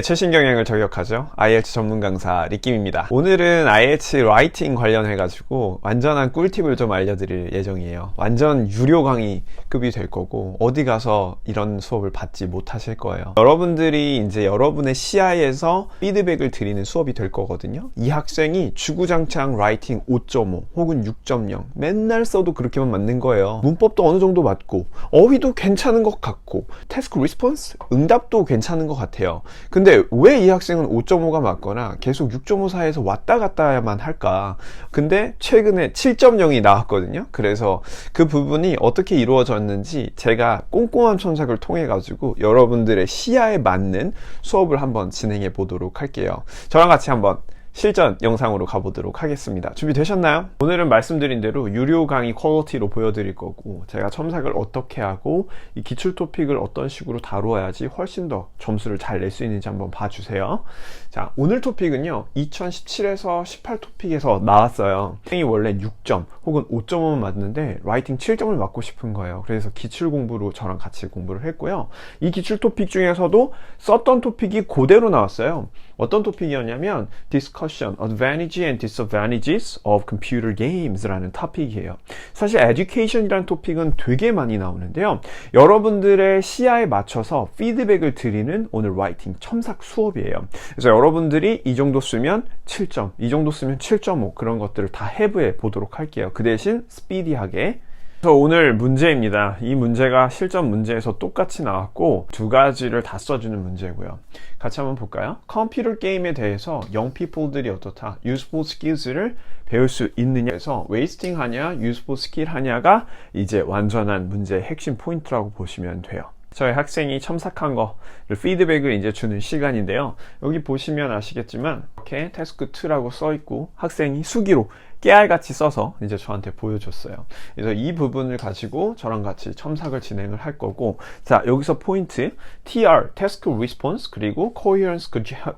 최신 경영을 저격하죠. IELTS 전문 강사 리킴입니다. 오늘은 IELTS 라이팅 관련해가지고 완전한 꿀팁을 좀 알려드릴 예정이에요. 완전 유료 강의급이 될 거고 어디 가서 이런 수업을 받지 못하실 거예요. 여러분들이 이제 여러분의 시야에서 피드백을 드리는 수업이 될 거거든요. 이 학생이 주구장창 라이팅 5.5 혹은 6.0 맨날 써도 그렇게만 맞는 거예요. 문법도 어느 정도 맞고 어휘도 괜찮은 것 같고 태스크 리스폰스 응답도 괜찮은 것 같아요. 근데 왜 이 학생은 5.5가 맞거나 계속 6.54에서 왔다 갔다만 할까? 근데 최근에 7.0이 나왔거든요. 그래서 그 부분이 어떻게 이루어졌는지 제가 꼼꼼한 첨삭을 통해 가지고 여러분들의 시야에 맞는 수업을 한번 진행해 보도록 할게요. 저랑 같이 한번 실전 영상으로 가보도록 하겠습니다. 준비되셨나요? 오늘은 말씀드린 대로 유료 강의 퀄리티로 보여드릴 거고 제가 첨삭을 어떻게 하고 이 기출 토픽을 어떤 식으로 다루어야지 훨씬 더 점수를 잘 낼 수 있는지 한번 봐주세요. 자, 오늘 토픽은요 2017에서 18 토픽에서 나왔어요. 이 원래 6점 혹은 5.5만 맞는데 라이팅 7점을 맞고 싶은 거예요. 그래서 기출 공부로 저랑 같이 공부를 했고요. 이 기출 토픽 중에서도 썼던 토픽이 그대로 나왔어요. 어떤 토픽이었냐면 Discussion, Advantage and Disadvantages of Computer Games라는 토픽이에요. 사실 Education이라는 토픽은 되게 많이 나오는데요. 여러분들의 시야에 맞춰서 피드백을 드리는 오늘 라이팅 첨삭 수업이에요. 그래서 여러분들이 이 정도 쓰면 7점, 이 정도 쓰면 7.5 그런 것들을 다 해부해 보도록 할게요. 그 대신 스피디하게. 그래서 오늘 문제입니다. 이 문제가 실전 문제에서 똑같이 나왔고 두 가지를 다 써주는 문제고요. 같이 한번 볼까요? 컴퓨터 게임에 대해서 young people들이 어떻다? useful skills를 배울 수 있느냐 해서 wasting 하냐, useful skill 하냐가 이제 완전한 문제의 핵심 포인트라고 보시면 돼요. 저희 학생이 첨삭한 거를 피드백을 이제 주는 시간인데요. 여기 보시면 아시겠지만 이렇게 태스크 2라고 써 있고 학생이 수기로 깨알같이 써서 이제 저한테 보여줬어요. 그래서 이 부분을 가지고 저랑 같이 첨삭을 진행을 할 거고, 자, 여기서 포인트 TR, Task Response, 그리고 Coherence,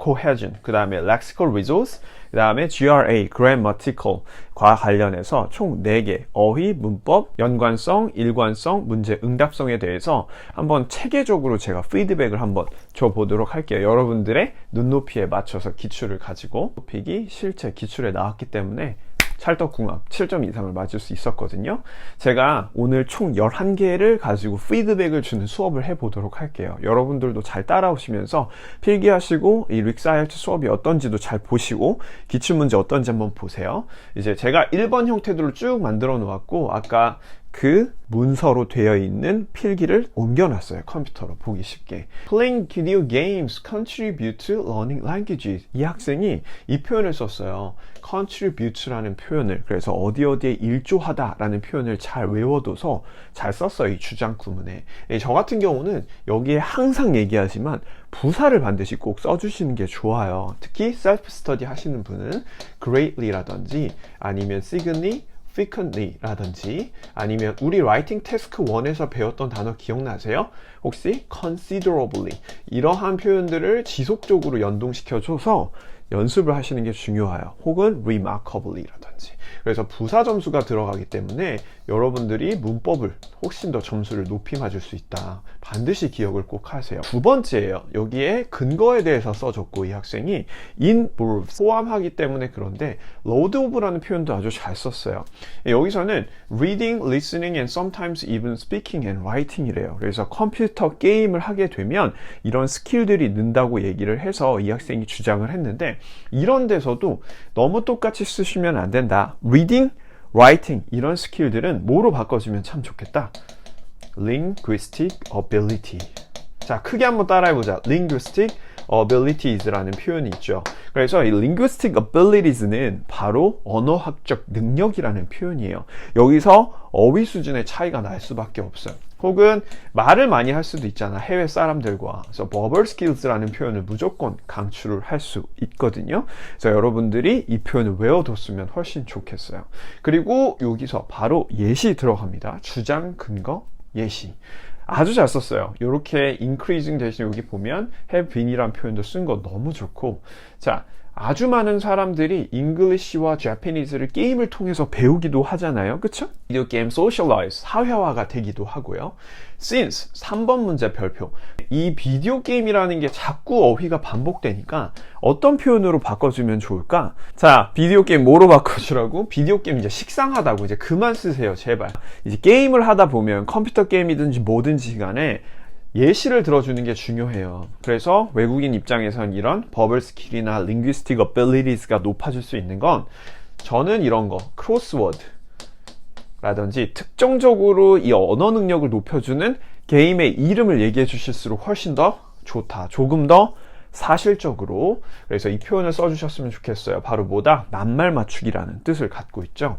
Cohesion, 그 다음에 Lexical Resource, 그 다음에 GRA, Grammatical과 관련해서 총 4개 어휘, 문법, 연관성, 일관성, 문제 응답성에 대해서 한번 체계적으로 제가 피드백을 한번 줘보도록 할게요. 여러분들의 눈높이에 맞춰서 기출을 가지고 토픽이 실제 기출에 나왔기 때문에 찰떡궁합 7점 이상을 맞을 수 있었거든요. 제가 오늘 총 11개를 가지고 피드백을 주는 수업을 해보도록 할게요. 여러분들도 잘 따라오시면서 필기하시고 이 릭스 IELTS 수업이 어떤지도 잘 보시고 기출문제 어떤지 한번 보세요. 이제 제가 1번 형태들을 쭉 만들어 놓았고 아까 그 문서로 되어 있는 필기를 옮겨놨어요. 컴퓨터로 보기 쉽게. Playing video games contribute to learning languages. 이 학생이 이 표현을 썼어요. contribute라는 표현을. 그래서 어디에 일조하다라는 표현을 잘 외워둬서 잘 썼어요. 이 주장 구문에. 저 같은 경우는 여기에 항상 얘기하지만 부사를 반드시 꼭 써주시는 게 좋아요. 특히 self-study 하시는 분은 greatly라든지 아니면 significantly 라든지 아니면 우리 라이팅 태스크 1에서 배웠던 단어 기억나세요? 혹시 considerably 이러한 표현들을 지속적으로 연동시켜줘서 연습을 하시는 게 중요해요. 혹은 remarkably 라든지. 그래서 부사 점수가 들어가기 때문에 여러분들이 문법을 훨씬 더 점수를 높이 맞을 수 있다. 반드시 기억을 꼭 하세요. 두 번째예요. 여기에 근거에 대해서 써줬고 이 학생이 involves 포함하기 때문에 그런데 load of라는 표현도 아주 잘 썼어요. 여기서는 reading, listening and sometimes even speaking and writing이래요. 그래서 컴퓨터 게임을 하게 되면 이런 스킬들이 는다고 얘기를 해서 이 학생이 주장을 했는데 이런 데서도 너무 똑같이 쓰시면 안 된다. reading, writing 이런 스킬들은 뭐로 바꿔주면 참 좋겠다. linguistic ability. 자, 크게 한번 따라해보자. linguistic abilities라는 표현이 있죠. 그래서 이 linguistic abilities는 바로 언어학적 능력이라는 표현이에요. 여기서 어휘 수준의 차이가 날 수밖에 없어요. 혹은 말을 많이 할 수도 있잖아. 해외 사람들과. 그래서 verbal skills라는 표현을 무조건 강추를 할 수 있거든요. 그래서 여러분들이 이 표현을 외워뒀으면 훨씬 좋겠어요. 그리고 여기서 바로 예시 들어갑니다. 주장, 근거, 예시. 아주 잘 썼어요. 이렇게 increasing 대신 여기 보면 have been이라는 표현도 쓴 거 너무 좋고, 자, 아주 많은 사람들이 잉글리시와 재패니즈를 게임을 통해서 배우기도 하잖아요. 그쵸? 비디오 게임 socialize, 사회화가 되기도 하고요. since, 3번 문제 별표. 이 비디오 게임이라는 게 자꾸 어휘가 반복되니까 어떤 표현으로 바꿔주면 좋을까? 자, 비디오 게임 뭐로 바꿔주라고? 비디오 게임 이제 식상하다고 이제 그만 쓰세요, 제발. 이제 게임을 하다 보면 컴퓨터 게임이든지 뭐든지 간에 예시를 들어주는 게 중요해요. 그래서 외국인 입장에선 이런 버블 스킬이나 linguistic abilities가 높아질 수 있는 건 저는 이런 거, 크로스워드 라든지 특정적으로 이 언어 능력을 높여주는 게임의 이름을 얘기해 주실수록 훨씬 더 좋다. 조금 더 사실적으로. 그래서 이 표현을 써주셨으면 좋겠어요. 바로 뭐다? 낱말 맞추기라는 뜻을 갖고 있죠.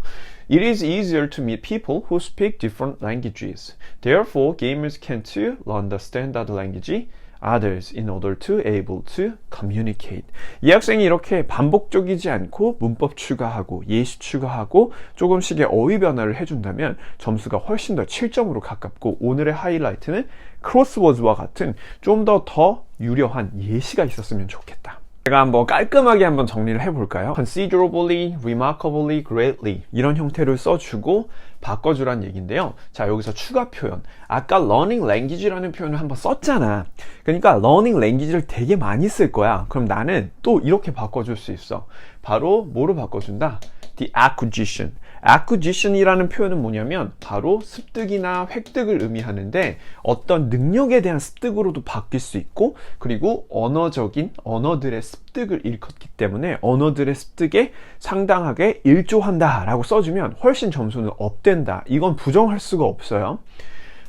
It is easier to meet people who speak different languages. Therefore, gamers can too learn the standard language others in order to able to communicate. 이 학생이 이렇게 반복적이지 않고 문법 추가하고 예시 추가하고 조금씩의 어휘 변화를 해준다면 점수가 훨씬 더 7점으로 가깝고 오늘의 하이라이트는 크로스워드와 같은 좀 더 유려한 예시가 있었으면 좋겠다. 제가 한번 깔끔하게 한번 정리를 해볼까요? considerably, remarkably, greatly 이런 형태를 써주고 바꿔주란 얘기인데요. 자, 여기서 추가 표현. 아까 learning language라는 표현을 한번 썼잖아. 그러니까 learning language를 되게 많이 쓸 거야. 그럼 나는 또 이렇게 바꿔줄 수 있어. 바로 뭐로 바꿔준다? the acquisition. acquisition이라는 표현은 뭐냐면 바로 습득이나 획득을 의미하는데 어떤 능력에 대한 습득으로도 바뀔 수 있고 그리고 언어들의 습득을 일컫기 때문에 언어들의 습득에 상당하게 일조한다 라고 써주면 훨씬 점수는 업된다. 이건 부정할 수가 없어요.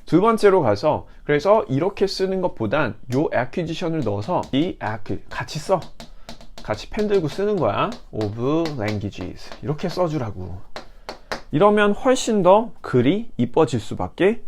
두 번째로 가서 그래서 이렇게 쓰는 것보단 요 acquisition을 넣어서 이 같이 써. 같이 펜 들고 쓰는 거야. of languages 이렇게 써주라고. 이러면 훨씬 더 글이 이뻐질 수밖에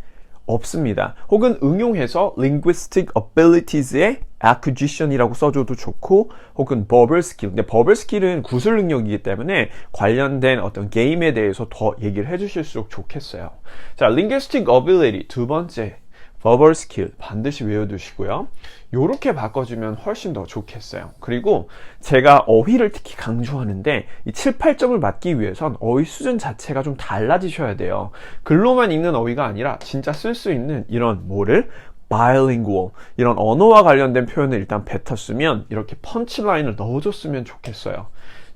없습니다. 혹은 응용해서 linguistic abilities의 acquisition이라고 써줘도 좋고 혹은 verbal skill. 근데 verbal skill은 구술 능력이기 때문에 관련된 어떤 게임에 대해서 더 얘기를 해주실수록 좋겠어요. 자, linguistic ability 두 번째. verbal skill 반드시 외워두시고요. 요렇게 바꿔주면 훨씬 더 좋겠어요. 그리고 제가 어휘를 특히 강조하는데 이 7, 8점을 맞기 위해선 어휘 수준 자체가 좀 달라지셔야 돼요. 글로만 읽는 어휘가 아니라 진짜 쓸 수 있는 이런 뭐를 bilingual 이런 언어와 관련된 표현을 일단 뱉었으면 이렇게 펀치라인을 넣어줬으면 좋겠어요.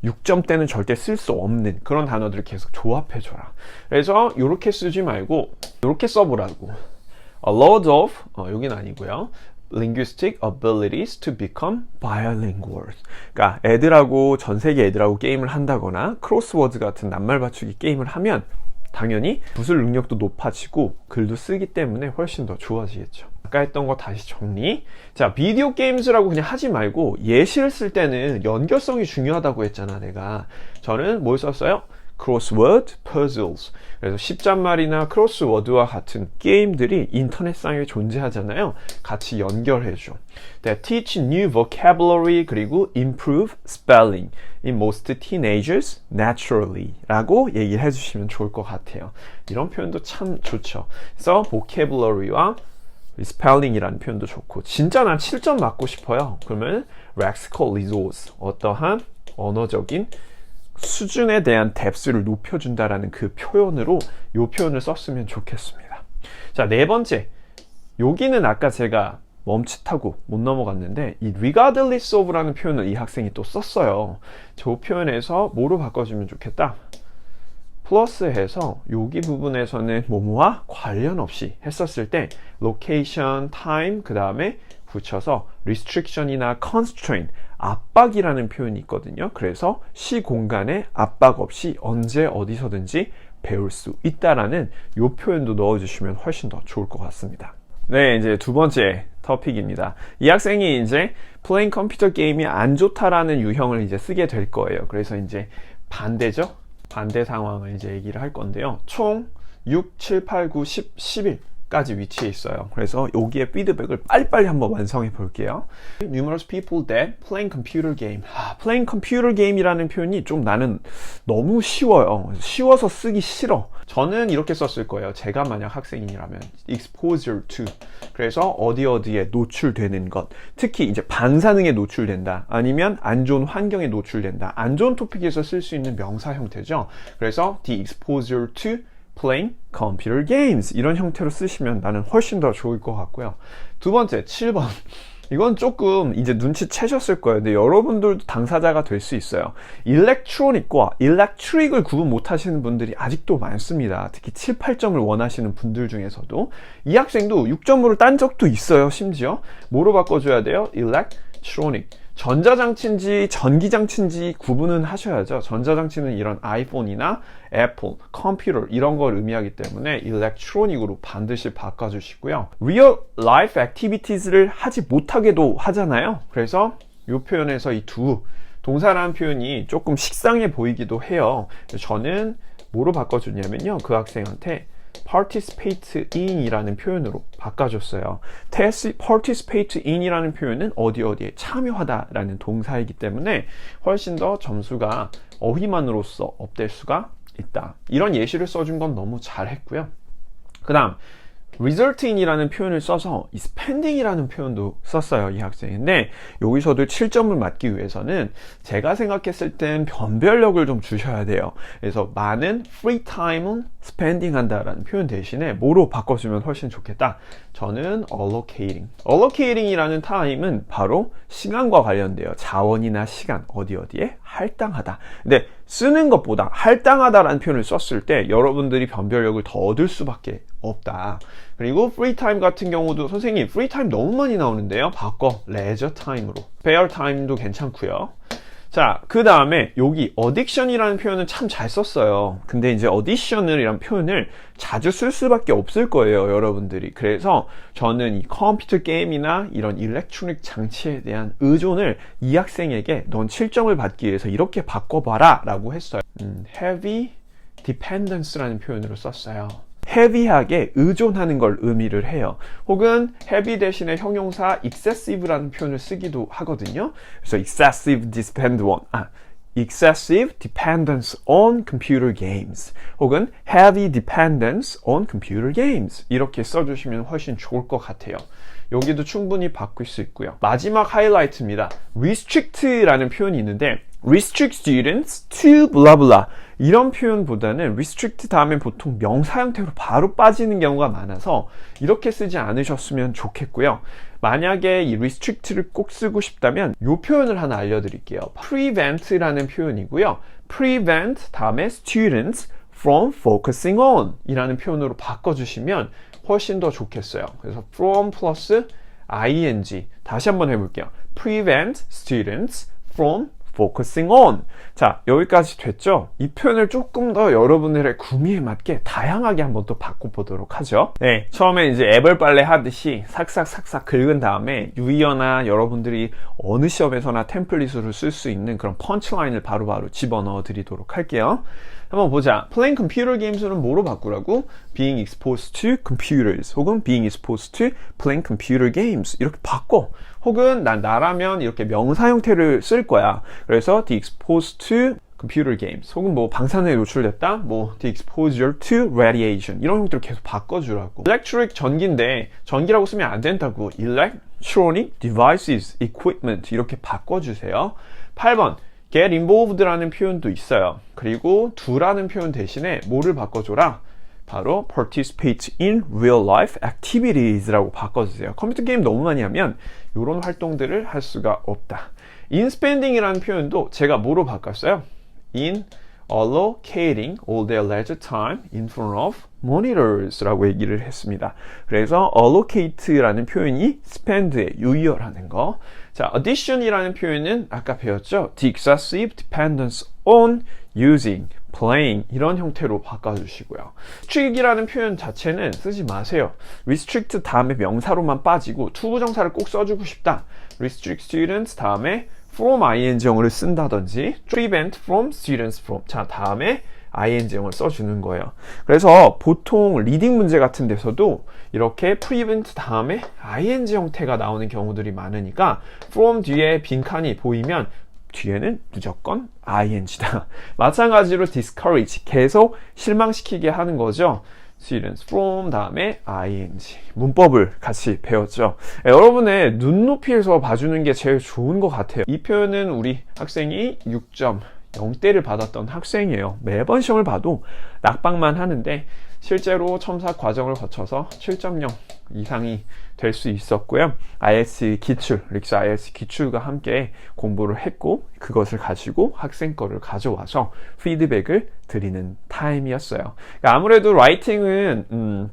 6점대는 절대 쓸 수 없는 그런 단어들을 계속 조합해줘라. 그래서 이렇게 쓰지 말고 이렇게 써보라고. A lot of, 여긴 아니고요. linguistic abilities to become bilingual. 그러니까 애들하고 전 세계 애들하고 게임을 한다거나 크로스워드 같은 낱말 맞추기 게임을 하면 당연히 구술 능력도 높아지고 글도 쓰기 때문에 훨씬 더 좋아지겠죠. 아까 했던 거 다시 정리. 자, 비디오 게임즈라고 그냥 하지 말고 예시를 쓸 때는 연결성이 중요하다고 했잖아, 내가. 저는 뭘 썼어요? crossword puzzles. 그래서 십잔말이나 크로스워드와 같은 게임들이 인터넷상에 존재하잖아요. 같이 연결해줘. That teach new vocabulary 그리고 improve spelling in most teenagers naturally 라고 얘기를 해주시면 좋을 것 같아요. 이런 표현도 참 좋죠. 그래서 vocabulary와 spelling이라는 표현도 좋고 진짜 난 7점 맞고 싶어요. 그러면 lexical resource 어떠한 언어적인 수준에 대한 뎁스를 높여준다라는 그 표현으로 이 표현을 썼으면 좋겠습니다. 자, 네 번째. 여기는 아까 제가 멈칫하고 못 넘어갔는데 이 regardless of라는 표현을 이 학생이 또 썼어요. 저 표현에서 뭐로 바꿔주면 좋겠다? 플러스해서 여기 부분에서는 뭐뭐와 관련 없이 했었을 때 location, time 그 다음에 붙여서 restriction이나 constraint 압박이라는 표현이 있거든요. 그래서 시공간에 압박 없이 언제 어디서든지 배울 수 있다라는 이 표현도 넣어주시면 훨씬 더 좋을 것 같습니다. 네, 이제 두 번째 토픽입니다. 이 학생이 이제 플레잉 컴퓨터 게임이 안 좋다라는 유형을 이제 쓰게 될 거예요. 그래서 이제 반대죠? 반대 상황을 이제 얘기를 할 건데요. 총 6, 7, 8, 9, 10, 11 까지 위치해 있어요. 그래서 여기에 피드백을 빨리빨리 한번 완성해 볼게요. Numerous people that playing computer game. playing computer game이라는 표현이 좀 나는 너무 쉬워요. 쉬워서 쓰기 싫어. 저는 이렇게 썼을 거예요. 제가 만약 학생이라면 exposure to. 그래서 어디에 노출되는 것. 특히 이제 반사능에 노출된다. 아니면 안 좋은 환경에 노출된다. 안 좋은 토픽에서 쓸 수 있는 명사 형태죠. 그래서 the exposure to playing computer games 이런 형태로 쓰시면 나는 훨씬 더 좋을 것 같고요. 두 번째 7번 이건 조금 이제 눈치채셨을 거예요. 근데 여러분들도 당사자가 될 수 있어요. electronic과 electric을 구분 못 하시는 분들이 아직도 많습니다. 특히 7, 8점을 원하시는 분들 중에서도 이 학생도 6점으로 딴 적도 있어요. 심지어 뭐로 바꿔줘야 돼요? electronic 전자장치인지 전기장치인지 구분은 하셔야죠. 전자장치는 이런 아이폰이나 애플, 컴퓨터 이런 걸 의미하기 때문에 electronic으로 반드시 바꿔주시고요. real life activities를 하지 못하게도 하잖아요. 그래서 이 표현에서 이 두 동사라는 표현이 조금 식상해 보이기도 해요. 저는 뭐로 바꿔주냐면요. 그 학생한테 participate in 이라는 표현으로 바꿔줬어요. participate in 이라는 표현은 어디에 참여하다 라는 동사이기 때문에 훨씬 더 점수가 어휘만으로서 업될 수가 있다. 이런 예시를 써준 건 너무 잘했고요. 그 다음 result in 이라는 표현을 써서 이 spending 이라는 표현도 썼어요. 이 학생인데 여기서도 7점을 맞기 위해서는 제가 생각했을 땐 변별력을 좀 주셔야 돼요. 그래서 많은 free time은 spending 한다라는 표현 대신에 뭐로 바꿔주면 훨씬 좋겠다. 저는 allocating 이라는 time은 바로 시간과 관련돼요. 자원이나 시간 어디에 할당하다. 근데 쓰는 것보다 할당하다라는 표현을 썼을 때 여러분들이 변별력을 더 얻을 수밖에 없다. 그리고 free time 같은 경우도 선생님 free time 너무 많이 나오는데요. 바꿔 leisure time으로. spare time도 괜찮고요. 자, 그 다음에 여기 addiction이라는 표현은 참 잘 썼어요. 근데 이제 addition이라는 표현을 자주 쓸 수밖에 없을 거예요, 여러분들이. 그래서 저는 이 컴퓨터 게임이나 이런 일렉트로닉 장치에 대한 의존을 이 학생에게 넌 7점을 받기 위해서 이렇게 바꿔봐라 라고 했어요. heavy dependence라는 표현으로 썼어요. heavy하게 의존하는 걸 의미를 해요. 혹은 heavy 대신에 형용사 excessive라는 표현을 쓰기도 하거든요. 그래서 excessive dependence on computer games 혹은 heavy dependence on computer games 이렇게 써주시면 훨씬 좋을 것 같아요. 여기도 충분히 바꿀 수 있고요. 마지막 하이라이트입니다. restrict라는 표현이 있는데 restrict students to blah blah 이런 표현보다는 restrict 다음에 보통 명사 형태로 바로 빠지는 경우가 많아서 이렇게 쓰지 않으셨으면 좋겠고요. 만약에 이 restrict를 꼭 쓰고 싶다면 이 표현을 하나 알려드릴게요. prevent라는 표현이고요. prevent 다음에 students from focusing on 이라는 표현으로 바꿔주시면 훨씬 더 좋겠어요. 그래서 from 플러스 ing 다시 한번 해볼게요. prevent students from focusing on. 자, 여기까지 됐죠? 이 표현을 조금 더 여러분들의 구미에 맞게 다양하게 한번 또 바꿔보도록 하죠. 네, 처음에 이제 애벌빨래 하듯이 삭삭삭삭 긁은 다음에 유의어나 여러분들이 어느 시험에서나 템플릿으로 쓸 수 있는 그런 펀치라인을 바로바로 집어넣어 드리도록 할게요. 한번 보자. Playing computer games는 뭐로 바꾸라고? Being exposed to computers 혹은 being exposed to playing computer games 이렇게 바꿔. 혹은 나라면 이렇게 명사 형태를 쓸 거야. 그래서 the exposed to computer games 혹은 뭐 방사능에 노출됐다 뭐 the exposure to radiation 이런 형태로 계속 바꿔주라고. electric 전기인데 전기라고 쓰면 안 된다고. electronic devices, equipment 이렇게 바꿔주세요. 8번 get involved라는 표현도 있어요. 그리고 do라는 표현 대신에 뭐를 바꿔줘라? 바로 participate in real life activities라고 바꿔주세요. 컴퓨터 게임 너무 많이 하면 이런 활동들을 할 수가 없다. in spending이라는 표현도 제가 뭐로 바꿨어요? in allocating all their leisure time in front of monitors라고 얘기를 했습니다. 그래서 allocate라는 표현이 spend의 유의어라는 거. 자, addition이라는 표현은 아까 배웠죠? the excessive dependence on using, playing 이런 형태로 바꿔주시고요. restrict이라는 표현 자체는 쓰지 마세요. restrict 다음에 명사로만 빠지고 투부정사를 꼭 써주고 싶다. restrict students 다음에 from ing형을 쓴다든지 prevent from students from 자 다음에 ing형을 써주는 거예요. 그래서 보통 리딩 문제 같은 데서도 이렇게 prevent 다음에 ing 형태가 나오는 경우들이 많으니까 from 뒤에 빈칸이 보이면 뒤에는 무조건 ing다. 마찬가지로 discourage, 계속 실망시키게 하는 거죠. students from 다음에 ing. 문법을 같이 배웠죠. 여러분의 눈높이에서 봐주는 게 제일 좋은 것 같아요. 이 표현은 우리 학생이 6.0대를 받았던 학생이에요. 매번 시험을 봐도 낙방만 하는데 실제로 첨삭 과정을 거쳐서 7.0 이상이 될 수 있었고요. IELTS 기출, 릭스 IELTS 기출과 함께 공부를 했고 그것을 가지고 학생 거를 가져와서 피드백을 드리는 타임이었어요. 그러니까 아무래도 라이팅은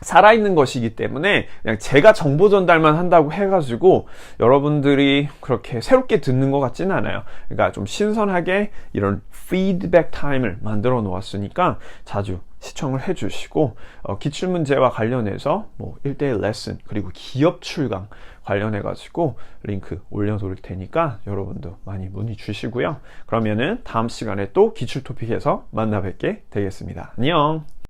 살아있는 것이기 때문에 그냥 제가 정보 전달만 한다고 해가지고 여러분들이 그렇게 새롭게 듣는 것 같지는 않아요. 그러니까 좀 신선하게 이런 피드백 타임을 만들어 놓았으니까 자주 시청을 해주시고 기출문제와 관련해서 뭐 1대1 레슨 그리고 기업 출강 관련해가지고 링크 올려놓을 테니까 여러분도 많이 문의 주시고요. 그러면은 다음 시간에 또 기출 토픽에서 만나 뵙게 되겠습니다. 안녕.